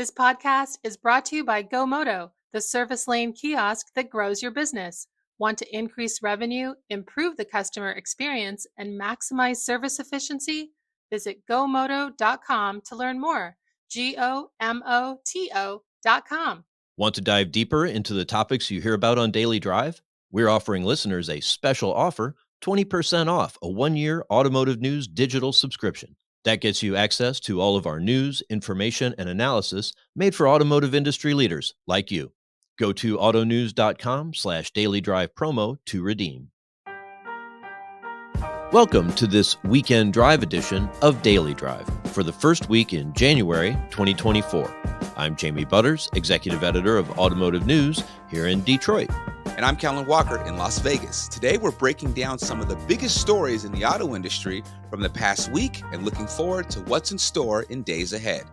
This podcast is brought to you by GoMoto, the service lane kiosk that grows your business. Want to increase revenue, improve the customer experience, and maximize service efficiency? Visit gomoto.com to learn more. GOMOTO.com. Want to dive deeper into the topics you hear about on Daily Drive? We're offering listeners a special offer, 20% off a 1-year Automotive News digital subscription. That gets you access to all of our news, information, and analysis made for automotive industry leaders like you. Go to autonews.com/Daily Drive promo to redeem. Welcome to this weekend drive edition of Daily Drive for the first week in January 2024. I'm Jamie Butters, Executive Editor of Automotive News here in Detroit. And I'm Kellen Walker in Las Vegas. Today we're breaking down some of the biggest stories in the auto industry from the past week and looking forward to what's in store in days ahead.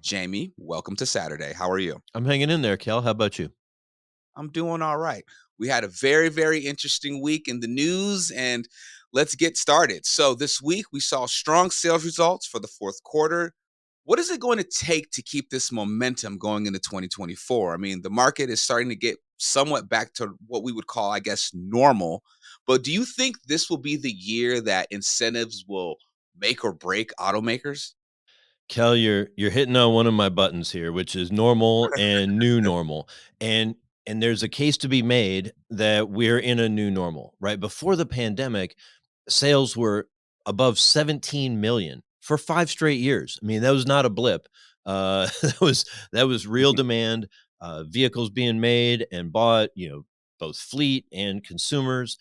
Jamie, welcome to Saturday. How are you? I'm hanging in there, Kel. How about you? I'm doing all right. We had a very, very interesting week in the news, and let's get started. So this week we saw strong sales results for the fourth quarter. What is it going to take to keep this momentum going into 2024? I mean, the market is starting to get somewhat back to what we would call, I guess, normal. But do you think this will be the year that incentives will make or break automakers? Kel, you're hitting on one of my buttons here, which is normal and new normal. And there's a case to be made that we're in a new normal, right? Before the pandemic, sales were above 17 million for 5 straight years. I mean, that was not a blip. That was real demand, vehicles being made and bought, both fleet and consumers.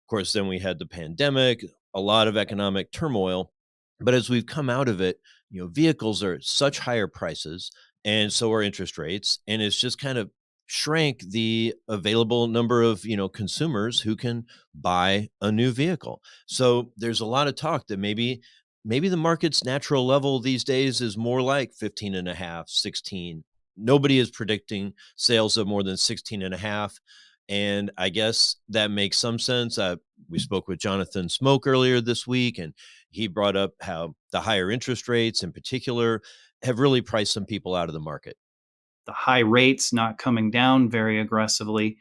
Of course, then we had the pandemic, a lot of economic turmoil. But as we've come out of it, vehicles are such higher prices, and so are interest rates, and it's just kind of shrank the available number of consumers who can buy a new vehicle. So there's a lot of talk that maybe the market's natural level these days is more like 15 and a half, 16. Nobody is predicting sales of more than 16 and a half. And I guess that makes some sense. We spoke with Jonathan Smoke earlier this week, and he brought up how the higher interest rates in particular have really priced some people out of the market. The high rates not coming down very aggressively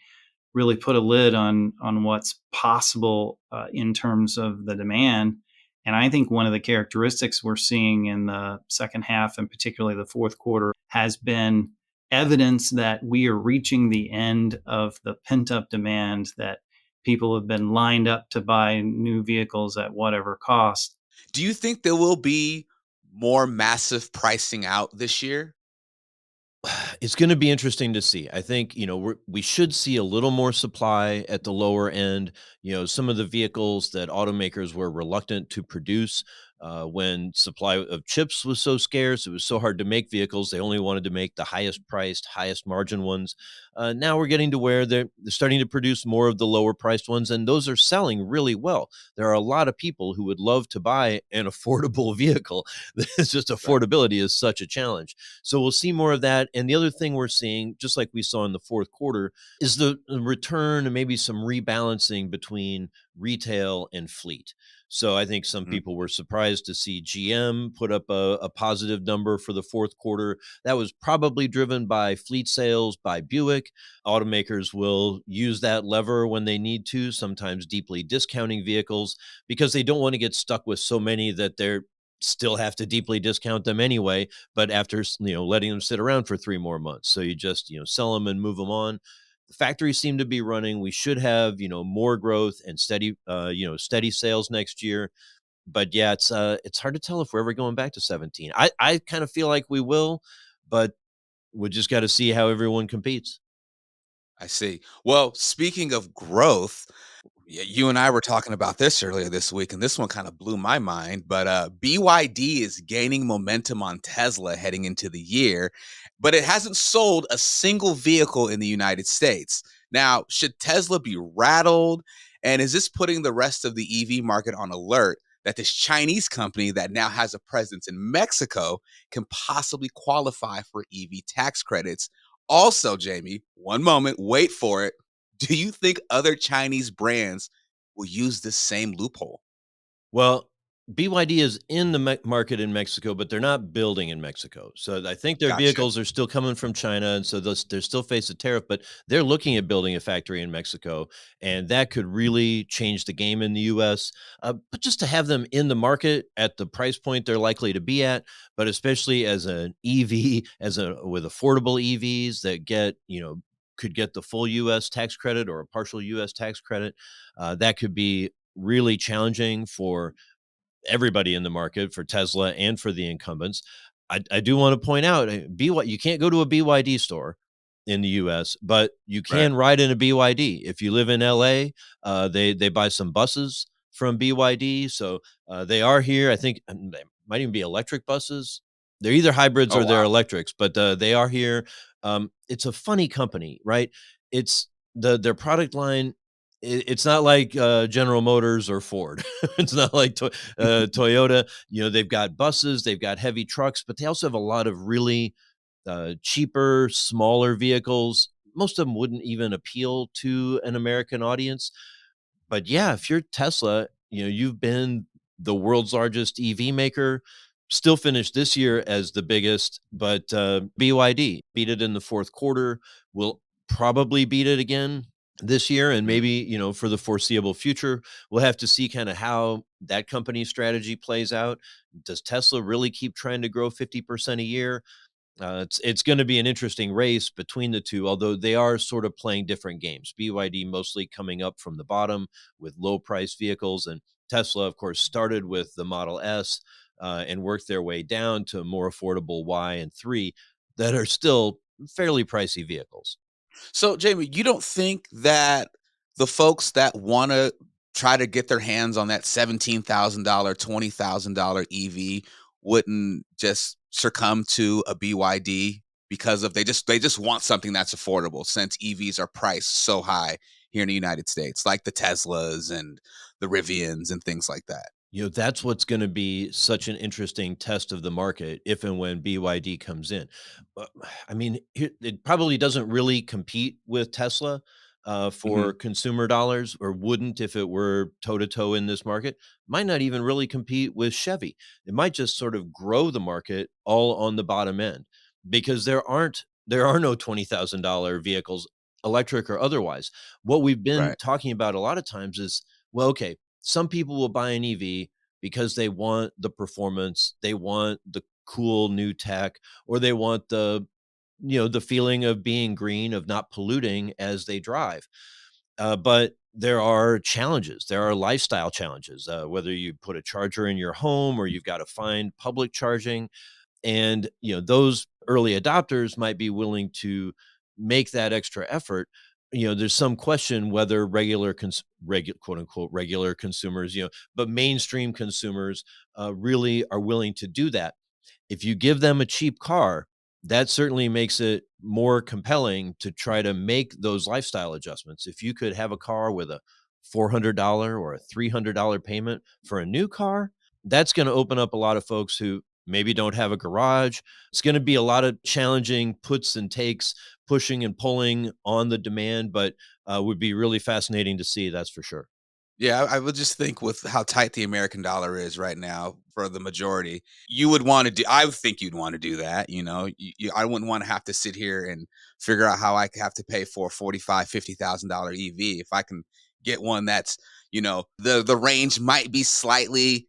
really put a lid on what's possible in terms of the demand. And I think one of the characteristics we're seeing in the second half, and particularly the fourth quarter, has been evidence that we are reaching the end of the pent-up demand that people have been lined up to buy new vehicles at whatever cost. Do you think there will be more massive pricing out this year? It's going to be interesting to see. I think, we should see a little more supply at the lower end. Some of the vehicles that automakers were reluctant to produce when supply of chips was so scarce, it was so hard to make vehicles. They only wanted to make the highest priced, highest margin ones. Now we're getting to where they're starting to produce more of the lower priced ones, and those are selling really well. There are a lot of people who would love to buy an affordable vehicle. It's just affordability is such a challenge. So we'll see more of that. And the other thing we're seeing, just like we saw in the fourth quarter, is the return and maybe some rebalancing between retail and fleet. So I think some people were surprised to see GM put up a positive number for the fourth quarter. That was probably driven by fleet sales by Buick. Automakers will use that lever when they need to, sometimes deeply discounting vehicles because they don't want to get stuck with so many that they're still have to deeply discount them anyway, but after letting them sit around for 3 more months. So you just sell them and move them on. The factories seem to be running. We should have more growth and steady sales next year. But yeah, it's hard to tell if we're ever going back to 17. I kind of feel like we will, but we just got to see how everyone competes. I see. Well, speaking of growth, you and I were talking about this earlier this week, and this one kind of blew my mind. But BYD is gaining momentum on Tesla heading into the year, but it hasn't sold a single vehicle in the United States. Now, should Tesla be rattled? And is this putting the rest of the EV market on alert that this Chinese company that now has a presence in Mexico can possibly qualify for EV tax credits? Also, Jamie, one moment, wait for it. Do you think other Chinese brands will use this same loophole? Well, BYD is in the market in Mexico, but they're not building in Mexico. So I think their Gotcha. vehicles are still coming from China, and so they're still face a tariff. But they're looking at building a factory in Mexico, and that could really change the game in the U.S. But just to have them in the market at the price point they're likely to be at, but especially as an EV, with affordable EVs that could get the full U.S. tax credit or a partial U.S. tax credit, that could be really challenging for everybody in the market, for Tesla and for the incumbents. I do want to point out, you can't go to a BYD store in the US, but you Right. can ride in a BYD. If you live in LA, they buy some buses from BYD. So they are here. I think they might even be electric buses. They're either hybrids Oh, or they're wow. electrics, but they are here. It's a funny company, right? It's their product line. It's not like General Motors or Ford. It's not like Toyota. They've got buses, they've got heavy trucks, but they also have a lot of really cheaper, smaller vehicles. Most of them wouldn't even appeal to an American audience. But yeah, if you're Tesla, you've been the world's largest EV maker, still finished this year as the biggest, but BYD beat it in the fourth quarter, will probably beat it again this year, and Mhm. maybe for the foreseeable future. We'll have to see kind of how that company's strategy plays out. Does Tesla really keep trying to grow 50% a year? It's going to be an interesting race between the two, although they are sort of playing different games. BYD mostly coming up from the bottom with low price vehicles, and Tesla, of course, started with the Model S and worked their way down to more affordable Y and 3 that are still fairly pricey vehicles. So, Jamie, you don't think that the folks that want to try to get their hands on that $17,000, $20,000 EV wouldn't just succumb to a BYD because of they just want something that's affordable since EVs are priced so high here in the United States, like the Teslas and the Rivians and things like that. That's what's going to be such an interesting test of the market if and when BYD comes in. Uh, I mean, it probably doesn't really compete with Tesla Hmm. for consumer dollars, or wouldn't if it were toe to toe in this market. Might not even really compete with Chevy. It might just sort of grow the market all on the bottom end, because there are no $20,000 vehicles, electric or otherwise. What we've been Right. talking about a lot of times is, well, okay, some people will buy an EV because they want the performance, they want the cool new tech, or they want the feeling of being green, of not polluting as they drive. But there are challenges. There are lifestyle challenges. Whether you put a charger in your home or you've got to find public charging, and those early adopters might be willing to make that extra effort. There's some question whether quote unquote regular consumers, but mainstream consumers really are willing to do that. If you give them a cheap car, that certainly makes it more compelling to try to make those lifestyle adjustments. If you could have a car with a $400 or a $300 payment for a new car, that's going to open up a lot of folks who maybe don't have a garage. It's going to be a lot of challenging puts and takes, pushing and pulling on the demand, but would be really fascinating to see, that's for sure. Yeah, I would just think with how tight the American dollar is right now for the majority, you would want to do. I would think you'd want to do that. I wouldn't want to have to sit here and figure out how I could have to pay for a 45, $50,000 EV if I can get one that's the range might be slightly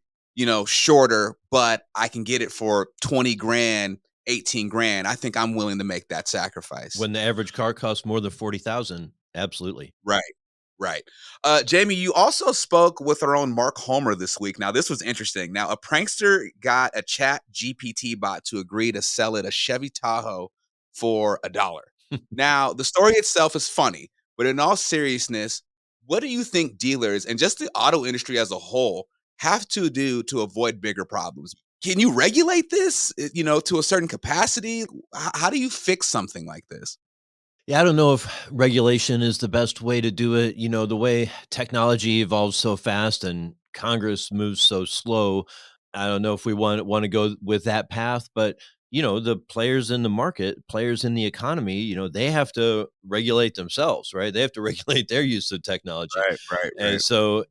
shorter, but I can get it for 20 grand, 18 grand. I think I'm willing to make that sacrifice. When the average car costs more than 40,000, absolutely. Right. Right. Jamie, you also spoke with our own Mark Homer this week. Now, this was interesting. Now, a prankster got a chat GPT bot to agree to sell it a Chevy Tahoe for $1. Now, the story itself is funny, but in all seriousness, what do you think dealers and just the auto industry as a whole have to do to avoid bigger problems? Can you regulate this, to a certain capacity? How do you fix something like this? Yeah, I don't know if regulation is the best way to do it. The way technology evolves so fast and Congress moves so slow, I don't know if we want to go with that path. But the players in the market, players in the economy, they have to regulate themselves, right? They have to regulate their use of technology. Right, right, And right. so,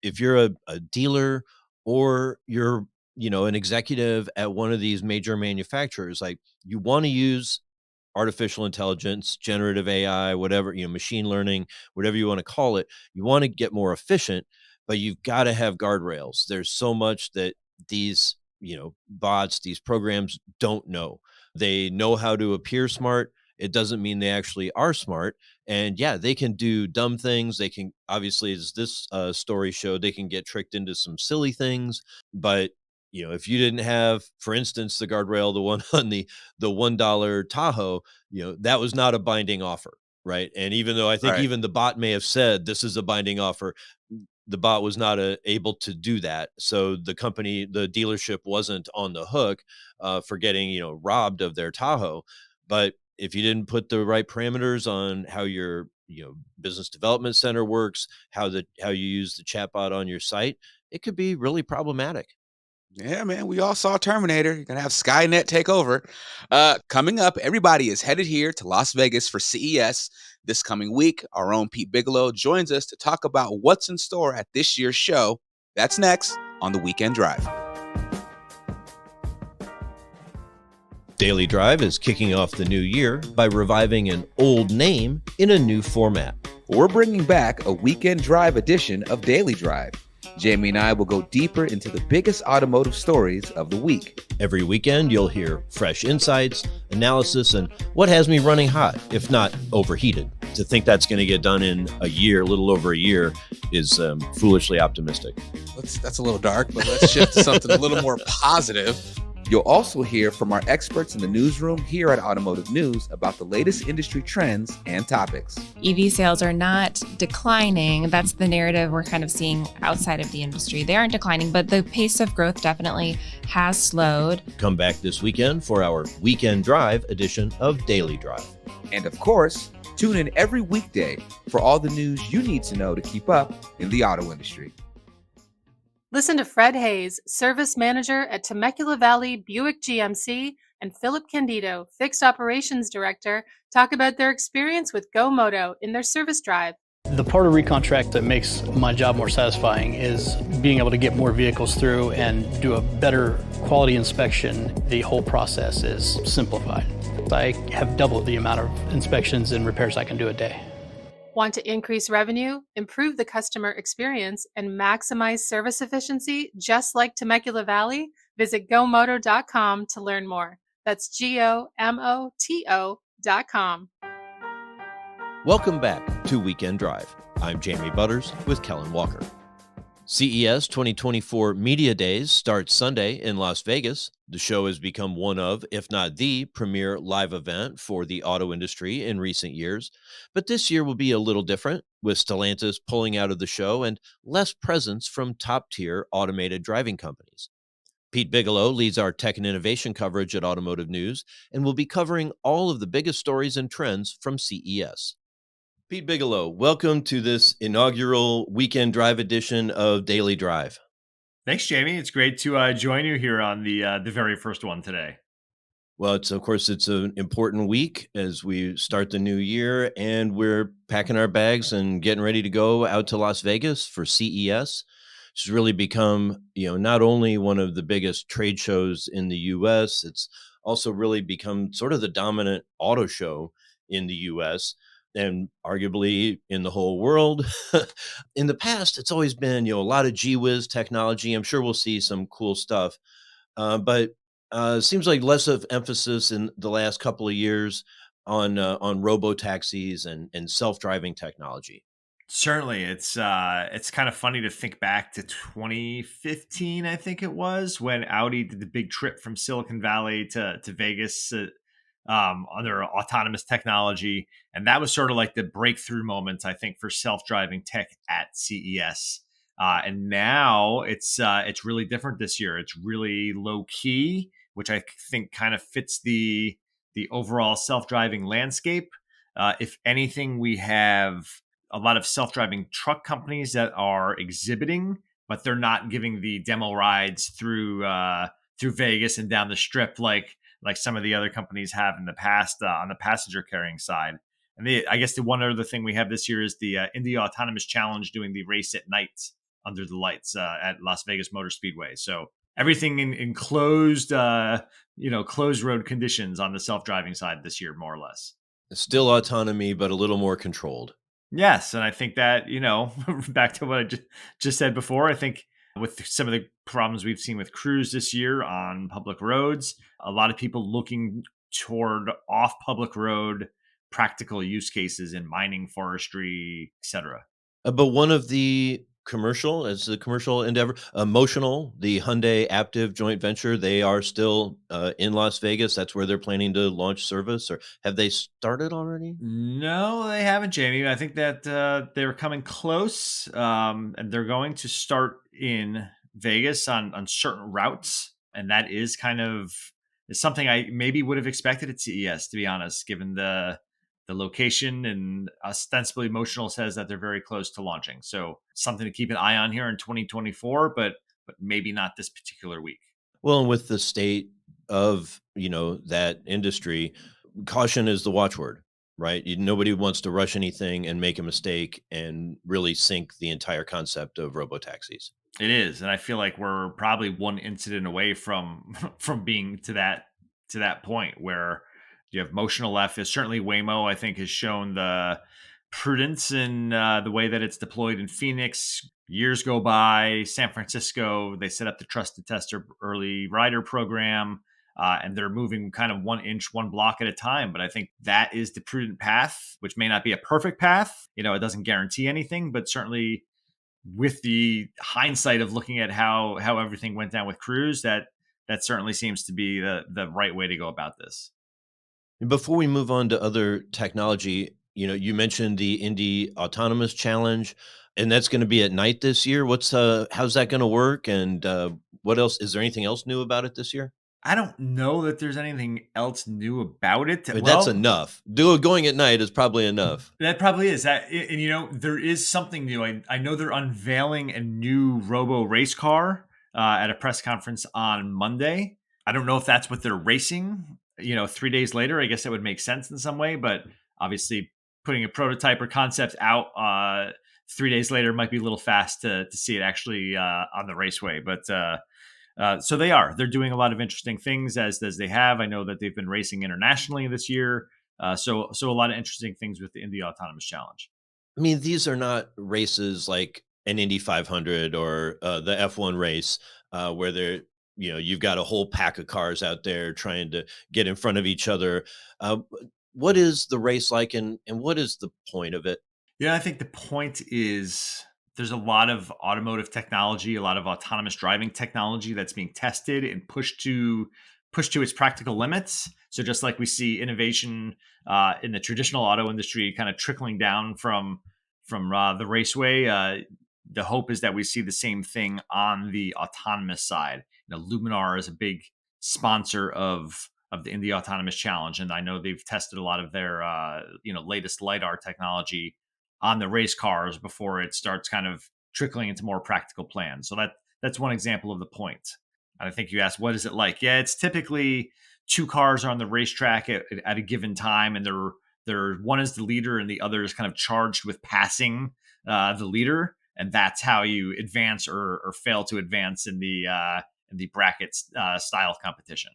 if you're a dealer or you're, an executive at one of these major manufacturers, like you want to use artificial intelligence, generative AI, whatever, machine learning, whatever you want to call it, you want to get more efficient, but you've got to have guardrails. There's so much that these, bots, these programs don't know. They know how to appear smart. It doesn't mean they actually are smart. And yeah, they can do dumb things. They can, obviously, as this story showed, they can get tricked into some silly things. But if you didn't have, for instance, the guardrail, the one on the $1 Tahoe, that was not a binding offer, right? And even though I think Right. even the bot may have said this is a binding offer, the bot was not able to do that. So the dealership wasn't on the hook for getting, robbed of their Tahoe. But if you didn't put the right parameters on how your, business development center works, how you use the chatbot on your site, it could be really problematic. Yeah, man, we all saw Terminator. You're gonna have Skynet take over. Coming up, everybody is headed here to Las Vegas for CES this coming week. Our own Pete Bigelow joins us to talk about what's in store at this year's show. That's next on the Weekend Drive. Daily Drive is kicking off the new year by reviving an old name in a new format. We're bringing back a Weekend Drive edition of Daily Drive. Jamie and I will go deeper into the biggest automotive stories of the week. Every weekend, you'll hear fresh insights, analysis, and what has me running hot, if not overheated. To think that's going to get done in a little over a year, is foolishly optimistic. That's a little dark, but let's shift to something a little more positive. You'll also hear from our experts in the newsroom here at Automotive News about the latest industry trends and topics. EV sales are not declining. That's the narrative we're kind of seeing outside of the industry. They aren't declining, but the pace of growth definitely has slowed. Come back this weekend for our Weekend Drive edition of Daily Drive. And of course, tune in every weekday for all the news you need to know to keep up in the auto industry. Listen to Fred Hayes, Service Manager at Temecula Valley Buick GMC, and Philip Candido, Fixed Operations Director, talk about their experience with Go Moto in their service drive. The part of recontract that makes my job more satisfying is being able to get more vehicles through and do a better quality inspection. The whole process is simplified. I have doubled the amount of inspections and repairs I can do a day. Want to increase revenue, improve the customer experience, and maximize service efficiency just like Temecula Valley? Visit gomoto.com to learn more. That's GOMOTO.com. Welcome back to Weekend Drive. I'm Jamie Butters with Kellen Walker. CES 2024 Media Days starts Sunday in Las Vegas. The show has become one of, if not the, premier live event for the auto industry in recent years. But this year will be a little different, with Stellantis pulling out of the show and less presence from top-tier automated driving companies. Pete Bigelow leads our tech and innovation coverage at Automotive News and will be covering all of the biggest stories and trends from CES. Pete Bigelow, welcome to this inaugural Weekend Drive edition of Daily Drive. Thanks, Jamie. It's great to join you here on the very first one today. Well, it's an important week as we start the new year, and we're packing our bags and getting ready to go out to Las Vegas for CES. It's really become, not only one of the biggest trade shows in the U.S., it's also really become sort of the dominant auto show in the U.S., and arguably in the whole world. In the past, it's always been, a lot of gee whiz technology. I'm sure we'll see some cool stuff, but it seems like less of emphasis in the last couple of years on robo taxis and self-driving technology. Certainly, it's kind of funny to think back to 2015, I think it was, when Audi did the big trip from Silicon Valley to Vegas on their autonomous technology, and that was sort of like the breakthrough moment, I think, for self-driving tech at CES. And now it's really different this year. It's really low key, which I think kind of fits the overall self-driving landscape. If anything, we have a lot of self-driving truck companies that are exhibiting, but they're not giving the demo rides through Vegas and down the strip like some of the other companies have in the past on the passenger carrying side. And I guess the one other thing we have this year is the India Autonomous Challenge doing the race at night under the lights at Las Vegas Motor Speedway. So everything in closed, closed road conditions on the self-driving side this year, more or less. Still autonomy, but a little more controlled. Yes, and I think that, back to what I just said before, I think with some of the problems we've seen with Cruise this year on public roads, a lot of people looking toward off public road practical use cases in mining, forestry, etc. But one of the commercial as the commercial endeavor, Motional, the Hyundai Aptiv joint venture, they are still in Las Vegas. That's where they're planning to launch service, or have they started already? No, they haven't, Jamie. I think that they're coming close, and they're going to start in Vegas on certain routes, and that is kind of is something I maybe would have expected at CES, to be honest, given the location, and ostensibly Emotional says that they're very close to launching. So something to keep an eye on here in 2024, but maybe not this particular week. Well, and with the state of, that industry, caution is the watchword, right? Nobody wants to rush anything and make a mistake and really sink the entire concept of robotaxis. It is, and I feel like we're probably one incident away from from being to that point where you have motional left. Is certainly Waymo, I think, has shown the prudence in the way that it's deployed in Phoenix. Years go by, San Francisco, they set up the trusted tester early rider program, and they're moving kind of 1 inch, one block at a time. But I think that is the prudent path, which may not be a perfect path. It doesn't guarantee anything, but certainly with the hindsight of looking at how everything went down with Cruise, that certainly seems to be the right way to go about this. And before we move on to other technology, you mentioned the Indy Autonomous Challenge, and that's going to be at night this year. How's that going to work? And what else? Is there anything else new about it this year? I don't know that there's anything else new about it. I mean, that's enough. Going at night is probably enough. That probably is. And there is something new. I know they're unveiling a new robo race car at a press conference on Monday. I don't know if that's what they're racing. 3 days later, I guess that would make sense in some way. But obviously, putting a prototype or concept out 3 days later might be a little fast to see it actually on the raceway. But so they're doing a lot of interesting things as they have. I know that they've been racing internationally this year. So a lot of interesting things with the Indy Autonomous Challenge. I mean, these are not races like an Indy 500 or the F1 race where you've got a whole pack of cars out there trying to get in front of each other. What is the race like, and what is the point of it? Yeah, I think the point is there's a lot of automotive technology, a lot of autonomous driving technology that's being tested and pushed to its practical limits. So just like we see innovation in the traditional auto industry kind of trickling down from the raceway, the hope is that we see the same thing on the autonomous side. Luminar is a big sponsor of the Indy Autonomous Challenge, and I know they've tested a lot of their latest lidar technology on the race cars before it starts kind of trickling into more practical plans. So that's one example of the point. And I think you asked, what is it like? Yeah, it's typically two cars are on the racetrack at a given time, and they're one is the leader and the other is kind of charged with passing the leader, and that's how you advance or fail to advance in the brackets style competition.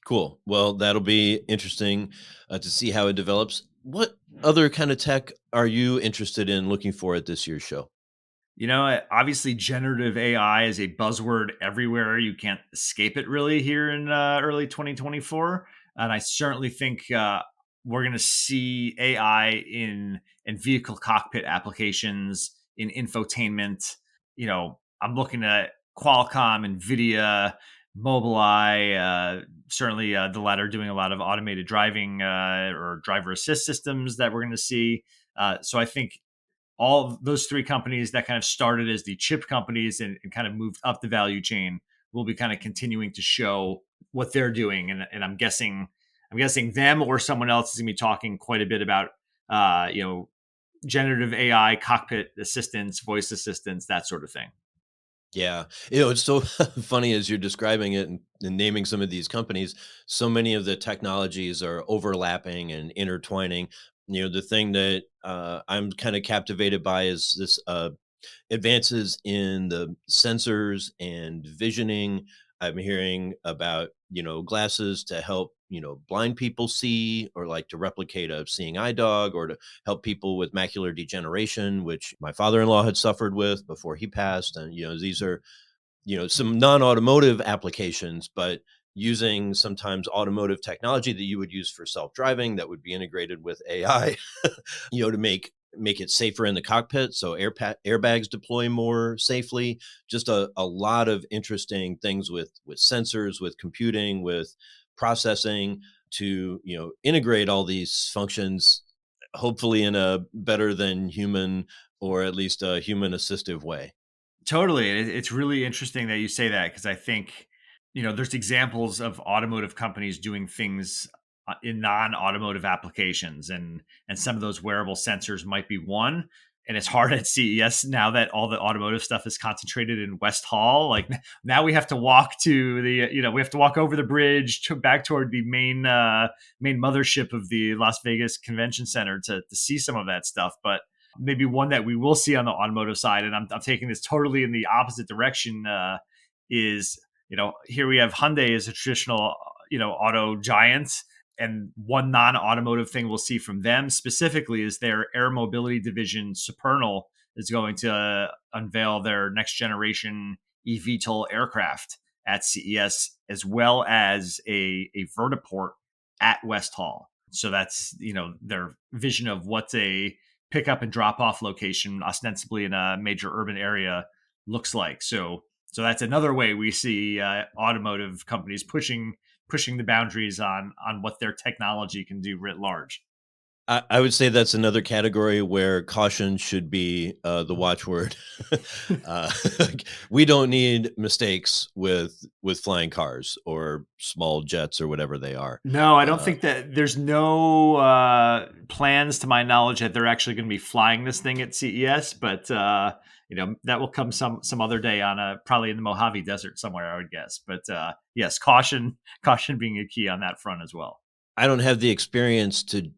Cool. Well, that'll be interesting to see how it develops. What other kind of tech are you interested in looking for at this year's show? Obviously, generative AI is a buzzword everywhere. You can't escape it really here in early 2024. And I certainly think we're going to see AI in vehicle cockpit applications, in infotainment. I'm looking at Qualcomm, NVIDIA, Mobileye, certainly the latter doing a lot of automated driving or driver assist systems that we're going to see. So I think all of those three companies that kind of started as the chip companies and kind of moved up the value chain will be kind of continuing to show what they're doing. And I'm guessing them or someone else is going to be talking quite a bit about, generative AI, cockpit assistance, voice assistance, that sort of thing. Yeah. It's so funny as you're describing it and naming some of these companies. So many of the technologies are overlapping and intertwining. The thing that I'm kind of captivated by is this Advances in the sensors and visioning. I'm hearing about, glasses to help, blind people see, or like to replicate a seeing eye dog, or to help people with macular degeneration, which my father-in-law had suffered with before he passed. And, these are, some non-automotive applications, but using sometimes automotive technology that you would use for self-driving that would be integrated with AI, to make it safer in the cockpit, so airbags deploy more safely. Just a lot of interesting things with sensors, with computing, with processing, to integrate all these functions, hopefully in a better than human, or at least a human assistive way. Totally. It's really interesting that you say that, because I think, there's examples of automotive companies doing things in non-automotive applications, and some of those wearable sensors might be one. And it's hard at CES now that all the automotive stuff is concentrated in West Hall. Like, now we have to walk to the, we have to walk over the bridge to back toward the main mothership of the Las Vegas Convention Center to see some of that stuff. But maybe one that we will see on the automotive side, and I'm taking this totally in the opposite direction, is, here we have Hyundai as a traditional, auto giant. And one non-automotive thing we'll see from them specifically is their air mobility division, Supernal, is going to unveil their next generation eVTOL aircraft at CES, as well as a vertiport at West Hall. So that's, their vision of what's a pick up and drop off location, ostensibly in a major urban area, looks like. So that's another way we see automotive companies pushing the boundaries on what their technology can do writ large. I would say that's another category where caution should be the watchword. Like, we don't need mistakes with flying cars or small jets or whatever they are. No, I don't Uh, think that there's no plans to my knowledge that they're actually going to be flying this thing at CES, but that will come some other day on probably in the Mojave Desert somewhere, I would guess. But yes, caution being a key on that front as well. I don't have the experience to,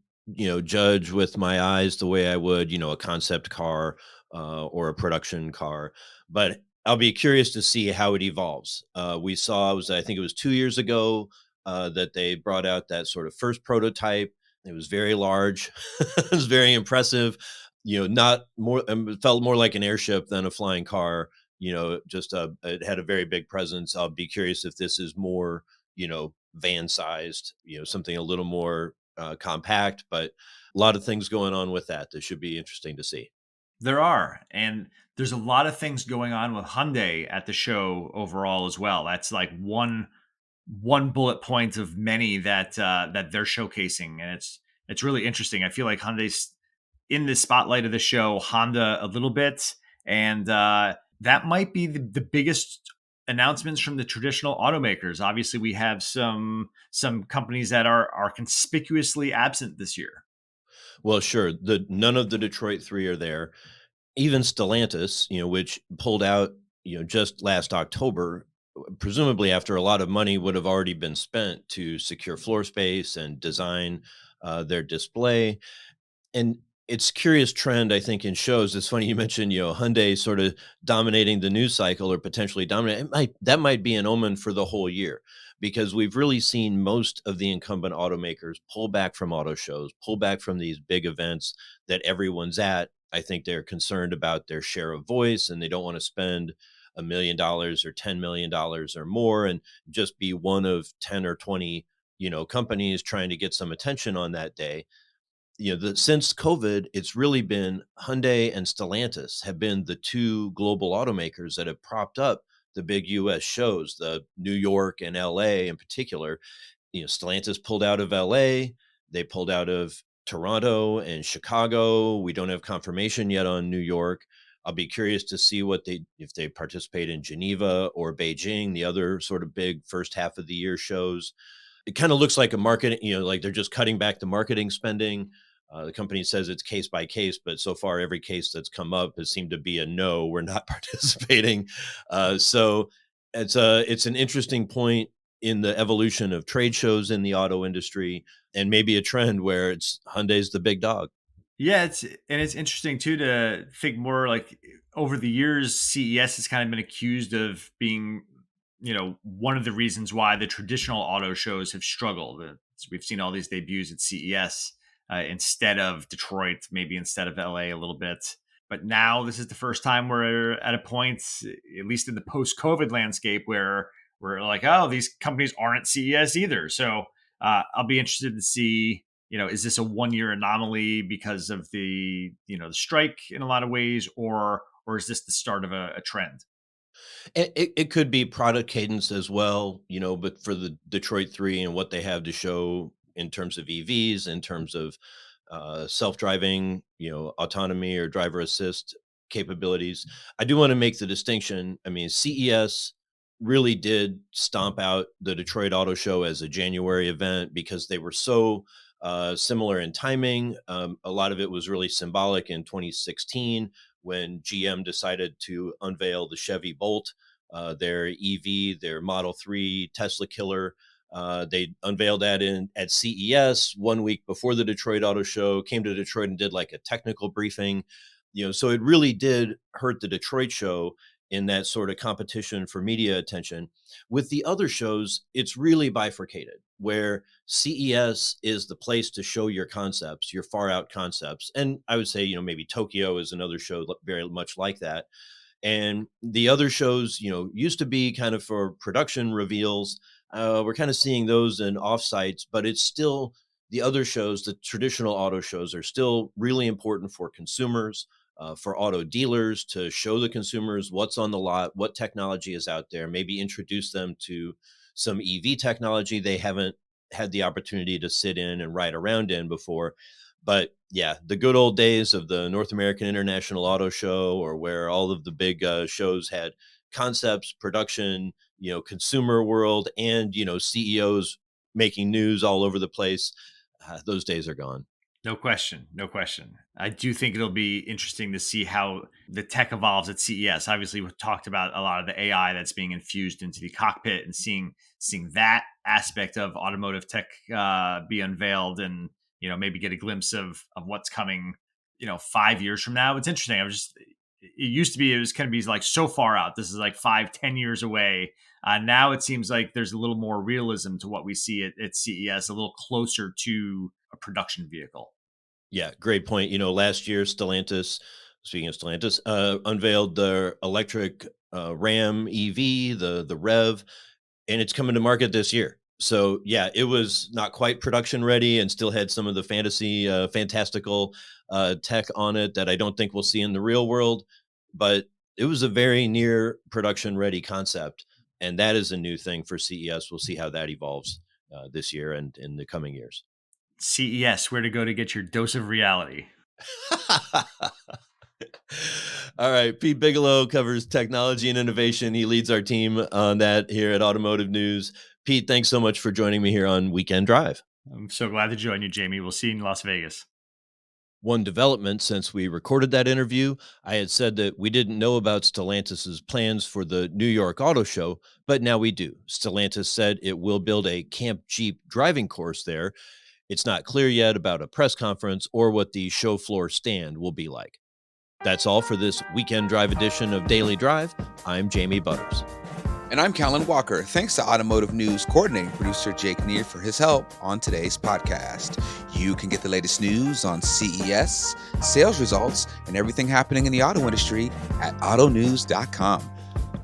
judge with my eyes the way I would, a concept car, or a production car. But I'll be curious to see how it evolves. We saw, I think it was 2 years ago, that they brought out that sort of first prototype. It was very large. It was very impressive. Not more, it felt more like an airship than a flying car. Just it had a very big presence. I'll be curious if this is more, van sized, something a little more compact, but a lot of things going on with that. This should be interesting to see. There are, and there's a lot of things going on with Hyundai at the show overall as well. That's like one bullet point of many that they're showcasing, and it's really interesting. I feel like Hyundai's in the spotlight of the show, Honda a little bit, and that might be the biggest announcements from the traditional automakers. Obviously, we have some companies that are conspicuously absent this year. Well, sure. The None of the Detroit three are there. Even Stellantis, which pulled out, just last October, presumably after a lot of money would have already been spent to secure floor space and design their display. And it's curious trend, I think, in shows. It's funny you mentioned, Hyundai sort of dominating the news cycle, or potentially dominating. That might be an omen for the whole year, because we've really seen most of the incumbent automakers pull back from auto shows, pull back from these big events that everyone's at. I think they're concerned about their share of voice, and they don't want to spend $1 million or $10 million or more, and just be one of 10 or 20, companies trying to get some attention on that day. Since COVID, it's really been Hyundai and Stellantis have been the two global automakers that have propped up the big US shows, the New York and LA in particular. Stellantis pulled out of LA, they pulled out of Toronto and Chicago. We don't have confirmation yet on New York. I'll be curious to see if they participate in Geneva or Beijing, the other sort of big first half of the year shows. It kind of looks like a marketing, like they're just cutting back the marketing spending. The company says it's case by case, but so far every case that's come up has seemed to be a no, we're not participating. So it's an interesting point in the evolution of trade shows in the auto industry, and maybe a trend where it's Hyundai's the big dog. Yeah, it's interesting too to think more like over the years, CES has kind of been accused of being, one of the reasons why the traditional auto shows have struggled. We've seen all these debuts at CES instead of Detroit, maybe instead of LA a little bit. But now this is the first time we're at a point, at least in the post-COVID landscape, where we're like, oh, these companies aren't CES either. So I'll be interested to see, is this a 1 year anomaly because of the strike in a lot of ways, or is this the start of a trend? It could be product cadence as well, but for the Detroit 3 and what they have to show in terms of EVs, in terms of self-driving, autonomy or driver assist capabilities. I do want to make the distinction. I mean, CES really did stomp out the Detroit Auto Show as a January event because they were so similar in timing. A lot of it was really symbolic in 2016 when GM decided to unveil the Chevy Bolt, their EV, their Model 3 Tesla killer. They unveiled that at CES 1 week before the Detroit Auto Show, came to Detroit and did like a technical briefing. So it really did hurt the Detroit show in that sort of competition for media attention. With the other shows, it's really bifurcated, where CES is the place to show your concepts, your far out concepts. And I would say, maybe Tokyo is another show very much like that. And the other shows, used to be kind of for production reveals. We're kind of seeing those in offsites, but it's still the other shows, the traditional auto shows are still really important for consumers, for auto dealers to show the consumers what's on the lot, what technology is out there, maybe introduce them to some EV technology they haven't had the opportunity to sit in and ride around in before. But yeah, the good old days of the North American International Auto Show, or where all of the big shows had concepts, production, consumer world, and, CEOs making news all over the place. Those days are gone. No question. No question. I do think it'll be interesting to see how the tech evolves at CES. Obviously, we've talked about a lot of the AI that's being infused into the cockpit, and seeing that aspect of automotive tech be unveiled, and maybe get a glimpse of what's coming 5 years from now. It's interesting. It used to be, it was going to be like so far out. This is like 5-10 years away. Now it seems like there's a little more realism to what we see at CES, a little closer to a production vehicle. Yeah, great point. Last year, Stellantis, speaking of Stellantis, unveiled their electric Ram EV, the Rev, and it's coming to market this year. So yeah, it was not quite production ready and still had some of the fantastical tech on it that I don't think we'll see in the real world, but it was a very near production ready concept. And that is a new thing for CES. We'll see how that evolves this year and in the coming years. CES, where to go to get your dose of reality. All right. Pete Bigelow covers technology and innovation. He leads our team on that here at Automotive News. Pete, thanks so much for joining me here on Weekend Drive. I'm so glad to join you, Jamie. We'll see you in Las Vegas. One development since we recorded that interview, I had said that we didn't know about Stellantis's plans for the New York Auto Show, but now we do. Stellantis said it will build a Camp Jeep driving course there. It's not clear yet about a press conference or what the show floor stand will be like. That's all for this Weekend Drive edition of Daily Drive. I'm Jamie Butters. And I'm Kellen Walker. Thanks to Automotive News coordinating producer Jake Neer for his help on today's podcast. You can get the latest news on CES, sales results, and everything happening in the auto industry at autonews.com.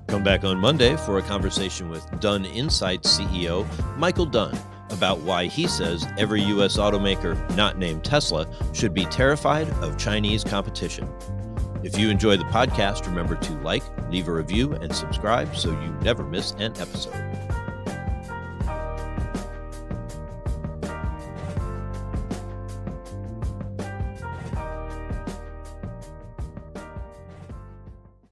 Come back on Monday for a conversation with Dunn Insights CEO Michael Dunn about why he says every U.S. automaker not named Tesla should be terrified of Chinese competition. If you enjoy the podcast, remember to like, leave a review, and subscribe so you never miss an episode.